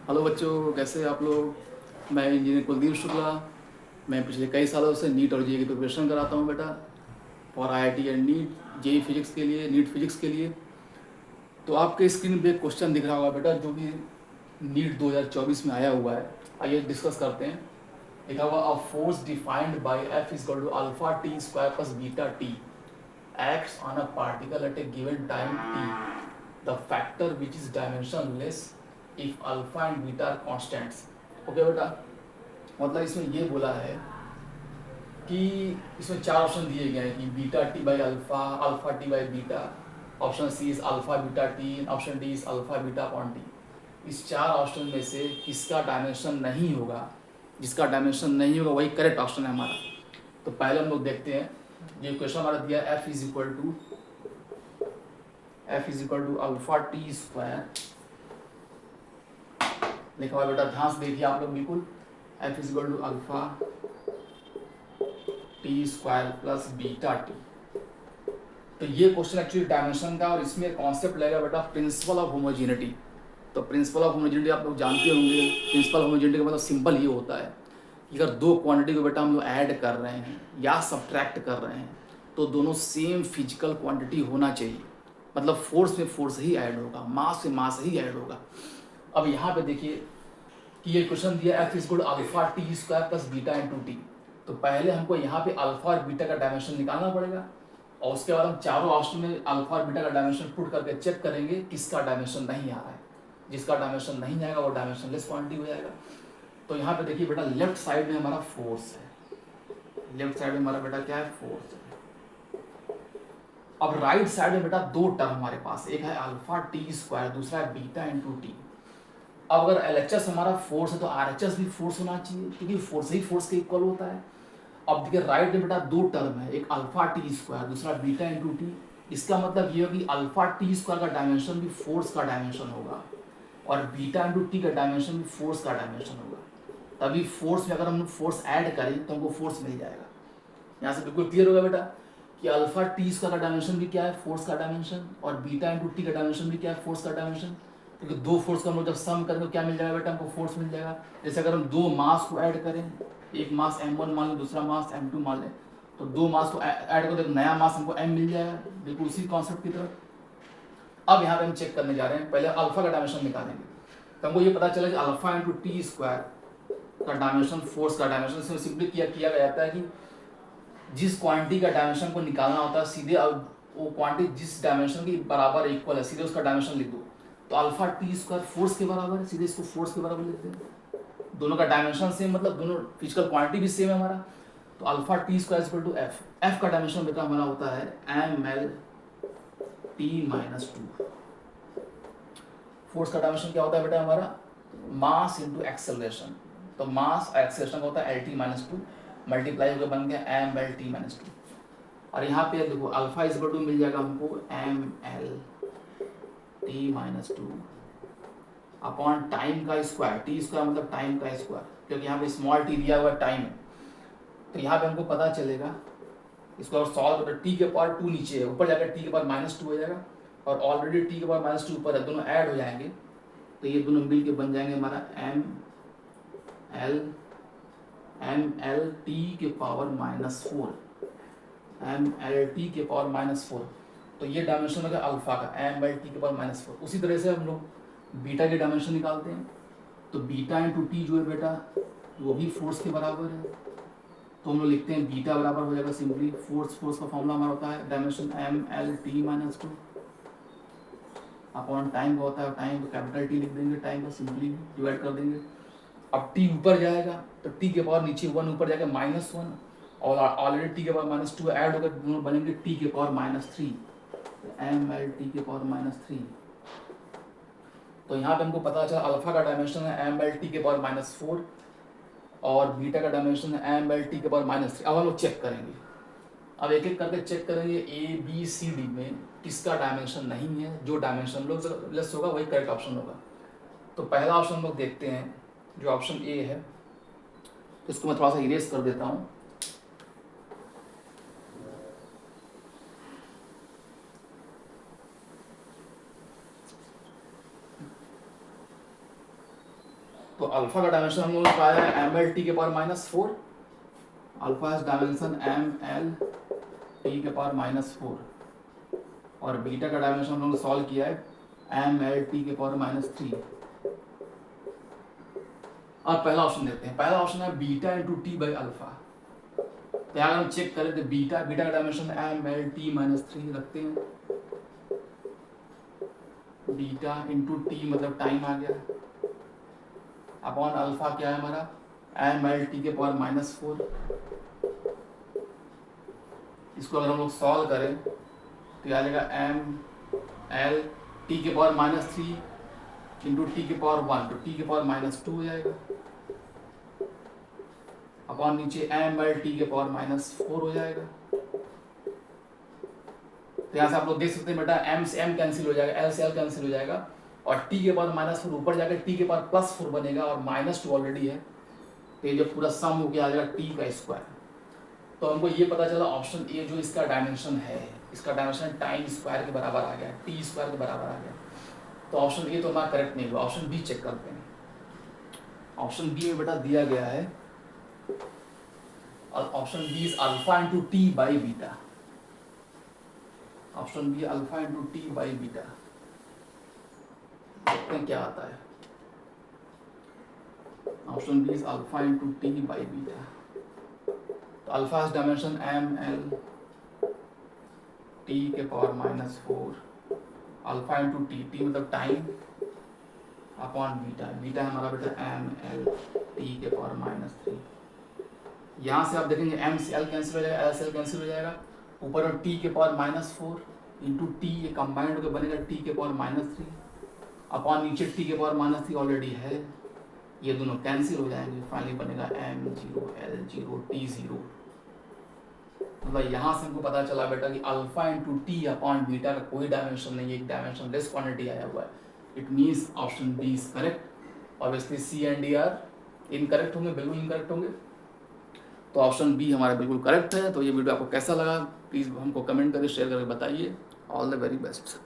Hello बच्चों, कैसे हैं आप लोग। मैं इंजीनियर कुलदीप शुक्ला। मैं पिछले कई सालों से नीट और जेईई की प्रिपरेशन कराता हूँ बेटा, for IIT and NEET, JEE physics के लिए, नीट फिजिक्स के लिए। तो आपके स्क्रीन पे एक क्वेश्चन दिख रहा होगा बेटा, जो कि नीट 2024 में आया हुआ है। आइए डिस्कस करते हैं। लिखा हुआ a force defined by F is equal to alpha T square plus beta T acts on a particle at a given time t, the factor which is dimensionless if alpha and beta are constants. Okay बेटा, मतलब इसमें ये बोला है कि इसमें चार option दिए गए हैं कि beta T by alpha, alpha T by beta, option C is alpha beta T, option D is alpha beta upon T. इस चार ऑप्शन में से किसका डायमेंशन नहीं होगा, जिसका डायमेंशन नहीं होगा वही करेक्ट ऑप्शन है हमारा। तो पहले हम लोग देखते हैं। ये क्वेश्चन हमारा दिया F is equal to alpha T square. लिखा हुआ बेटा, ध्यान से देखिए आप लोग बिल्कुल। F is equal to alpha T square plus beta T. तो ये क्वेश्चन एक्चुअली डायमेंशन का, और इसमें कॉन्सेप्ट लगेगा बेटा प्रिंसिपल ऑफ होमोजेनिटी। तो प्रिंसिपल ऑफ होमोजेनिटी आप लोग जानते होंगे। प्रिंसिपल ऑफ होमोजेनिटी का मतलब सिंपल ये होता है कि अगर दो क्वांटिटी को बेटा हम लोग ऐड कर रहे हैं या सब्ट्रैक्ट कर रहे हैं तो दोनों सेम फिजिकल क्वांटिटी होना चाहिए। मतलब फोर्स में फोर्स ही ऐड होगा, मास में मास ही ऐड होगा। अब यहाँ पे देखिए कि ये क्वेश्चन दिया F is equal to alpha T square plus beta into T. तो पहले हमको यहाँ पे अल्फा और बीटा का डायमेंशन निकालना पड़ेगा, और उसके बाद हम चारों ऑप्शन में अल्फा और बीटा का डायमेंशन पुट करके चेक करेंगे किसका डायमेंशन नहीं आ रहा है। जिसका डायमेंशन नहीं आएगा वो डायमेंशनलेस क्वांटिटी हो जाएगा। तो यहाँ पे देखिए बेटा, लेफ्ट साइड में हमारा फोर्स है, लेफ्ट साइड में हमारा बेटा क्या है, फोर्स है। अब राइट साइड में बेटा दो टर्म हमारे पास, एक है अल्फा टी स्क्वायर, दूसरा है बीटा इंटू टी। अब अगर एलएचएस हमारा फोर्स है तो आरएचएस भी फोर्स होना चाहिए, क्योंकि फोर्स ही फोर्स के इक्वल होता है। अब देखिए राइट में बेटा दो टर्म है, एक अल्फा टी स्क्वायर, दूसरा बीटा इंटू टी। इसका मतलब ये होगा कि अल्फा टी स्क्वायर का डायमेंशन भी फोर्स का डायमेंशन होगा, और बीटा इंटू टी का डायमेंशन भी फोर्स का डायमेंशन होगा। तभी फोर्स में अगर हम फोर्स ऐड करें तो हमको फोर्स मिल जाएगा। यहाँ से बिल्कुल क्लियर होगा बेटा कि अल्फा टी स्क्वायर का डायमेंशन भी क्या है, फोर्स का डायमेंशन, और बीटा इंटू टी का डायमेंशन भी क्या है, फोर्स का डायमेंशन। क्योंकि दो फोर्स का हम लोग जब सम करेंगे क्या मिल जाएगा बेटा, हमको फोर्स मिल जाएगा। जैसे अगर हम दो मास को ऐड करें, एक मास m1 मान लें, दूसरा मास m2 मान लें, तो दो मास को ऐड करें तो नया मास हमको m मिल जाएगा, बिल्कुल उसी कॉन्सेप्ट की तरफ। अब यहाँ पे हम चेक करने जा रहे हैं, पहले अल्फा का डायमेंशन निकालेंगे। तो हमको ये पता चला कि अल्फा इंटू टी स्क्वायर का डायमेंशन फोर्स का डायमेंशन से सिंपली किया जाता है कि जिस क्वांटिटी का डायमेंशन को निकालना होता है सीधे अब वो क्वांटिटी जिस डायमेंशन की बराबर इक्वल है सीधे उसका डायमेंशन लिख दो। तो अल्फा टी स्क्वायर फोर्स के बराबर है, सीधे इसको फोर्स के बराबर लिख दें। दोनों का डायमेंशन सेम, मतलब दोनों फिजिकल क्वांटिटी भी सेम है हमारा। तो alpha T square equal to F, F का डायमेंशन बेटा हमारा होता है M L T minus two. Force का डायमेंशन क्या होता है बेटा हमारा, मास इंटू एक्सेलरेशन। तो मास और एक्सेलरेशन का होता है L T minus two, multiply होकर बन गया M L T minus two. और यहाँ पे देखो अल्फा इज इक्वल टू मिल जाएगा हमको M L T minus two upon time का स्क्वायर। टी स्क्वायर मतलब टाइम का स्क्वायर, क्योंकि यहाँ पे स्मॉल टी दिया हुआ है, टाइम है। तो यहाँ पे हमको पता चलेगा, इसको और सॉल्व करो, टी के पावर टू नीचे है, ऊपर जाकर टी के पावर माइनस टू हो जाएगा, और ऑलरेडी टी के पावर माइनस टू ऊपर है, दोनों ऐड हो जाएंगे। तो ये दोनों मिल के बन जाएंगे हमारा एम एल टी के power minus four, M L T के पावर माइनस फोर। तो ये डायमेंशन हो गया अल्फा का, एम एल टी के पावर माइनस फोर। उसी तरह से हम लोग बीटा के डायमेंशन निकालते हैं। तो बीटा इंटू टी जो है बेटा वो भी फोर्स के बराबर है। तो हम लोग लिखते हैं बीटा बराबर हो जाएगा सिंपली, फोर्स का फॉर्मूला हमारा होता है dimension M L T minus two upon time का होता है, टाइम को कैपिटल टी लिख देंगे, टाइम को सिंपली डिवाइड कर देंगे। अब टी ऊपर जाएगा तो टी के पावर नीचे वन ऊपर जाएगा माइनस वन, और ऑलरेडी टी के पावर माइनस टू ऐड होकर दोनों बनेंगे टी के power minus three, M L T के पावर माइनस थ्री। तो यहाँ पे हमको पता चला अल्फा का डायमेंशन है एम एल टी के पावर माइनस फोर, और बीटा का डायमेंशन है एम एल टी के पावर माइनस थ्री। अब हम लोग चेक करेंगे, अब एक एक करके चेक करेंगे ए बी सी डी में किसका डायमेंशन नहीं है। जो डायमेंशन लेस होगा वही करेक्ट ऑप्शन होगा। तो पहला ऑप्शन हम लोग देखते हैं, जो ऑप्शन ए है। तो इसको मैं थोड़ा सा इरेज कर देता हूँ। तो अल्फा का डायमेंशन हम लोगों ने पाया है एम एल टी के power -4, alpha has dimension M L T के पावर -4, और बीटा का डायमेंशन हम लोगों ने सॉल्व किया है एम एल टी के पावर -3। अब पहला ऑप्शन देखते हैं। पहला ऑप्शन है beta into T by alpha. तो अगर हम चेक करें तो बीटा का डायमेंशन एम एल टी -3 रखते हैं, बीटा इंटू टी मतलब टाइम आ गया, अपॉन अल्फा क्या है हमारा एम एल टी के पावर -4। इसको अगर हम लोग सॉल्व करें तो क्या आएगा एम एल टी के पावर -3 इंटू टी के पावर 1, तो टी के पावर -2 हो जाएगा, अपॉन नीचे एम एल टी के पावर -4 हो जाएगा। तो यहाँ से आप लोग देख सकते हैं बेटा m से m कैंसिल हो जाएगा, l से l कैंसिल हो जाएगा, और t के पावर -4 ऊपर जाकर t के पावर +4 बनेगा, और -2 ऑलरेडी है, तो ये जो पूरा सम हो गया आ जाएगा t का स्क्वायर। तो हमको ये पता चला ऑप्शन ए जो इसका डायमेंशन है, इसका डायमेंशन टाइम स्क्वायर के बराबर आ गया, टी स्क्वायर के बराबर आ गया। तो ऑप्शन ए तो हमारा करेक्ट नहीं हुआ। ऑप्शन बी चेक करते हैं। ऑप्शन बी में बेटा दिया गया है, option B is alpha into T by beta. Option B alpha into T by beta, देखते हैं क्या आता है। Option B is alpha into T by beta. तो alpha is dimension M L T के power -4, alpha into T, T मतलब time, upon beta, beta हमारा बेटा एम एल टी के पावर -3। यहाँ से आप देखेंगे m से l कैंसिल हो जाएगा, l से l कैंसिल हो जाएगा, ऊपर में t के पावर -4 इंटू टी, ये कंबाइंड होकर बनेगा t के पावर -3, अपॉन नीचे t के पावर -3 ऑलरेडी है, ये दोनों कैंसिल हो जाएंगे, फाइनली बनेगा m0 l0 t0। मतलब यहाँ से हमको पता चला बेटा कि alpha into T upon beta का कोई डायमेंशन नहीं है, एक डायमेंशन लेस क्वांटिटी आया हुआ है। It means option B is correct. Obviously C and D are incorrect होंगे, बिल्कुल इनकरेक्ट होंगे। तो ऑप्शन बी हमारा बिल्कुल करेक्ट है। तो ये वीडियो आपको कैसा लगा प्लीज़ हमको कमेंट करके शेयर करके बताइए। All the very best.